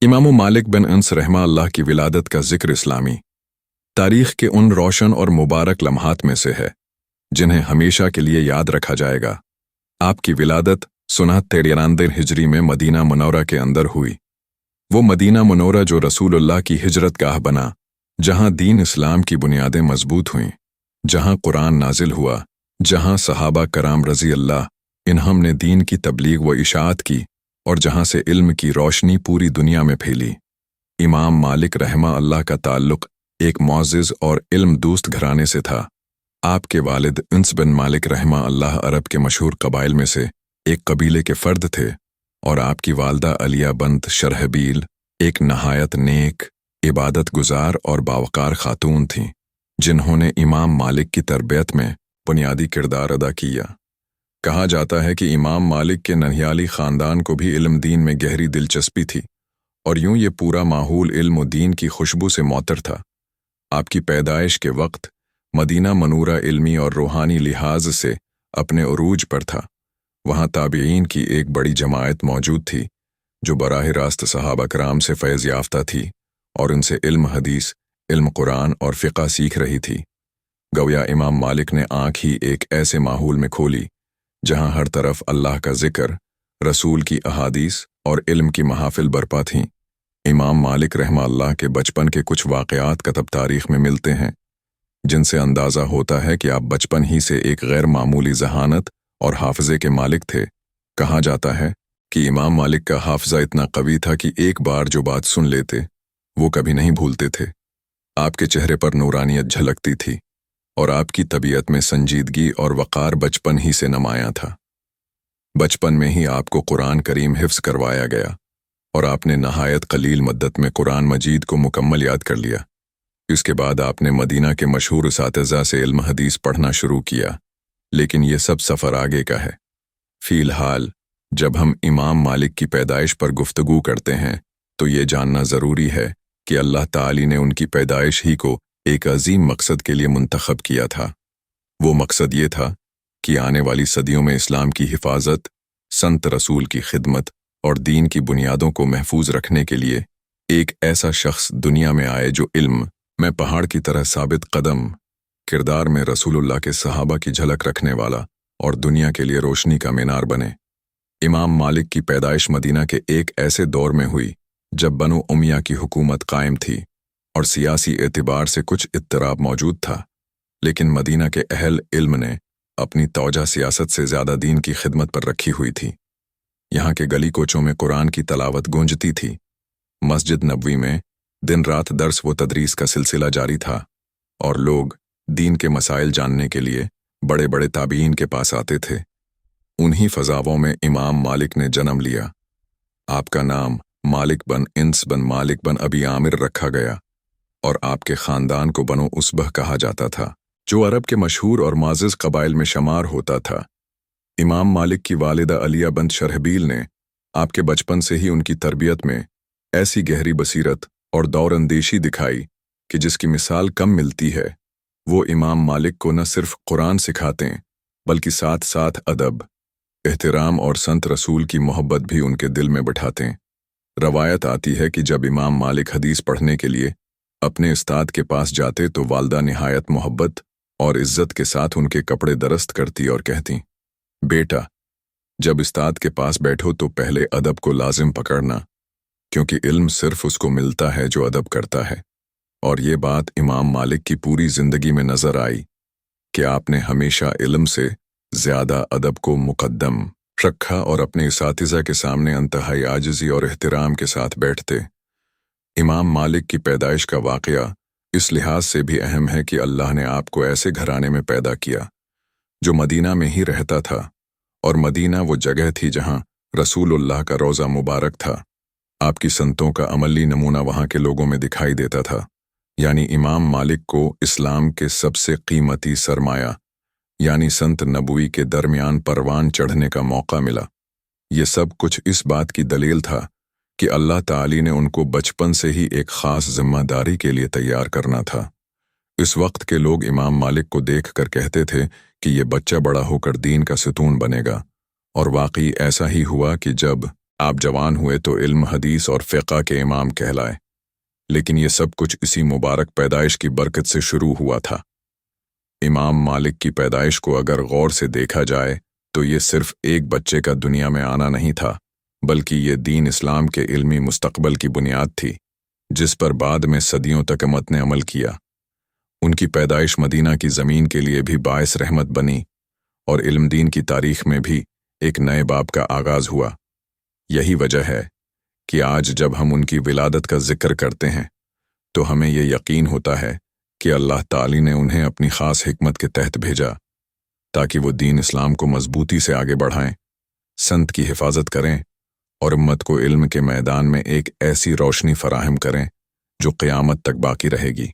इमाम मालिक बिन अनस रहमा अल्लाह की विलादत का जिक्र इस्लामी तारीख के उन रोशन और मुबारक लम्हात में से है जिन्हें हमेशा के लिए याद रखा जाएगा। आपकी विलादत 93 हिजरी में मदीना मुनौरा के अंदर हुई। वो मदीना मुनौरा जो रसूलुल्लाह की हिजरत गाह बना, जहां दीन इस्लाम की बुनियादें मजबूत हुईं, जहां कुरान नाजिल हुआ, जहां सहाबा कराम रजी अल्लाह इन्हम ने दीन की तबलीग व इशाअत की और जहां से इल्म की रोशनी पूरी दुनिया में फैली। इमाम मालिक रहमा अल्लाह का ताल्लुक एक मौजिज़ और इल्म दोस्त घराने से था। आपके वालिद अनस बिन मालिक रहमा अल्लाह अरब के मशहूर कबाइल में से एक कबीले के फ़र्द थे और आपकी वालदा अलिया बंत शरहबील एक नहायत नेक, इबादत गुजार और बावकार खातून थीं, जिन्होंने इमाम मालिक की तरबियत में बुनियादी किरदार अदा किया। कहा जाता है कि इमाम मालिक के ननियाली ख़ानदान को भी इल्म दीन में गहरी दिलचस्पी थी और यूं ये पूरा माहौल इल्म दीन की खुशबू से मौतर था। आपकी पैदाइश के वक्त मदीना मनूरा इल्मी और रूहानी लिहाज से अपने उरूज पर था। वहाँ ताबीईन की एक बड़ी जमायत मौजूद थी जो बराह रास्त सहाबा कराम से फैज़ याफ्ता थी और उनसे इल्म हदीस, इल्म कुरान और फ़िक़्ह सीख रही थी। गवया इमाम मालिक ने आँख ही एक ऐसे माहौल में खोली जहाँ हर तरफ अल्लाह का जिक्र, रसूल की अहादीस और इल्म की महाफिल बरपा थीं। इमाम मालिक रहमा अल्लाह के बचपन के कुछ वाक़यात कतब तारीख़ में मिलते हैं, जिनसे अंदाज़ा होता है कि आप बचपन ही से एक गैर मामूली ज़हानत और हाफ़िज़े के मालिक थे। कहा जाता है कि इमाम मालिक का हाफ़िज़ा इतना कवी था कि एक बार जो बात सुन लेते वो कभी नहीं भूलते थे। आपके चेहरे पर नूरानियत झलकती थी और आपकी तबीयत में संजीदगी और वक़ार बचपन ही से नुमायां था। बचपन में ही आपको कुरान करीम हिफ्ज़ करवाया गया और आपने नहायत कलील मद्दत में कुरान मजीद को मुकम्मल याद कर लिया। इसके बाद आपने मदीना के मशहूर उसातिज़ा से इल्म हदीस पढ़ना शुरू किया, लेकिन ये सब सफ़र आगे का है। फ़िलहाल जब हम इमाम मालिक की पैदाइश पर गुफ्तगू करते हैं तो ये जानना ज़रूरी है कि अल्लाह ताली ने उनकी पैदाइश ही को एक अजीम मकसद के लिए मुंतखब किया था। वो मकसद ये था कि आने वाली सदियों में इस्लाम की हिफाजत, संत रसूल की खिदमत और दीन की बुनियादों को महफूज रखने के लिए एक ऐसा शख्स दुनिया में आए जो इल्म में पहाड़ की तरह साबित कदम, किरदार में रसूलुल्लाह के सहाबा की झलक रखने वाला और दुनिया के लिए रोशनी का मीनार बने। इमाम मालिक की पैदाइश मदीना के एक ऐसे दौर में हुई जब बनु उमैया की हुकूमत कायम थी और सियासी एतबार से कुछ इत्तराब मौजूद था, लेकिन मदीना के अहल इल्म ने अपनी तौजा सियासत से ज़्यादा दीन की खिदमत पर रखी हुई थी। यहाँ के गली कोचों में कुरान की तलावत गूंजती थी। मस्जिद नबवी में दिन रात दर्स व तदरीस का सिलसिला जारी था और लोग दीन के मसाइल जानने के लिए बड़े बड़े ताबीन के पास आते थे। उन्हीं फ़ज़ाओं में इमाम मालिक ने जन्म लिया। आपका नाम मालिक बन अनस बन मालिक बन अबी आमिर रखा गया और आपके ख़ानदान को बनो उसबह कहा जाता था, जो अरब के मशहूर और माज़िज़ कबाइल में शुमार होता था। इमाम मालिक की वालिदा अलिया बंत शरहबील ने आपके बचपन से ही उनकी तरबियत में ऐसी गहरी बसीरत और दौरअंदेशी दिखाई कि जिसकी मिसाल कम मिलती है। वो इमाम मालिक को न सिर्फ कुरान सिखाते बल्कि साथ साथ अदब, एहतराम और संत रसूल की मोहब्बत भी उनके दिल में बिठाते। रवायत आती है कि जब इमाम मालिक हदीस पढ़ने के लिए अपने उस्ताद के पास जाते तो वालदा निहायत मोहब्बत और इज्जत के साथ उनके कपड़े दरस्त करती और कहती, बेटा जब उस्ताद के पास बैठो तो पहले अदब को लाजिम पकड़ना, क्योंकि इल्म सिर्फ उसको मिलता है जो अदब करता है। और ये बात इमाम मालिक की पूरी ज़िंदगी में नज़र आई कि आपने हमेशा इल्म से ज़्यादा अदब को मुकद्दम रखा और अपने उसातिज़ा के सामने इंतहाई आजिज़ी और एहतराम के साथ बैठते। इमाम मालिक की पैदाइश का वाक़या इस लिहाज से भी अहम है कि अल्लाह ने आपको ऐसे घराने में पैदा किया जो मदीना में ही रहता था, और मदीना वो जगह थी जहाँ रसूलुल्लाह का रोज़ा मुबारक था। आपकी संतों का अमली नमूना वहाँ के लोगों में दिखाई देता था, यानी इमाम मालिक को इस्लाम के सबसे कीमती सरमाया यानी संत नबूई के दरमियान परवान चढ़ने का मौका मिला। ये सब कुछ इस बात की दलील था कि अल्लाह ताली ने उनको बचपन से ही एक ख़ास जिम्मेदारी के लिए तैयार करना था। इस वक्त के लोग इमाम मालिक को देखकर कहते थे कि ये बच्चा बड़ा होकर दीन का सतून बनेगा, और वाकई ऐसा ही हुआ कि जब آپ جوان ہوئے تو علم حدیث اور فقہ کے امام کہلائے، لیکن یہ سب کچھ اسی مبارک پیدائش کی برکت سے شروع ہوا تھا۔ امام مالک کی پیدائش کو اگر غور سے دیکھا جائے تو یہ صرف ایک بچے کا دنیا میں آنا نہیں تھا، بلکہ یہ دین اسلام کے علمی مستقبل کی بنیاد تھی، جس پر بعد میں صدیوں تک امت نے عمل کیا۔ ان کی پیدائش مدینہ کی زمین کے لیے بھی باعث رحمت بنی اور علم دین کی تاریخ میں بھی ایک نئے باب کا آغاز ہوا۔ یہی وجہ ہے کہ آج جب ہم ان کی ولادت کا ذکر کرتے ہیں تو ہمیں یہ یقین ہوتا ہے کہ اللہ تعالی نے انہیں اپنی خاص حکمت کے تحت بھیجا تاکہ وہ دین اسلام کو مضبوطی سے آگے بڑھائیں، سنت کی حفاظت کریں اور امت کو علم کے میدان میں ایک ایسی روشنی فراہم کریں جو قیامت تک باقی رہے گی۔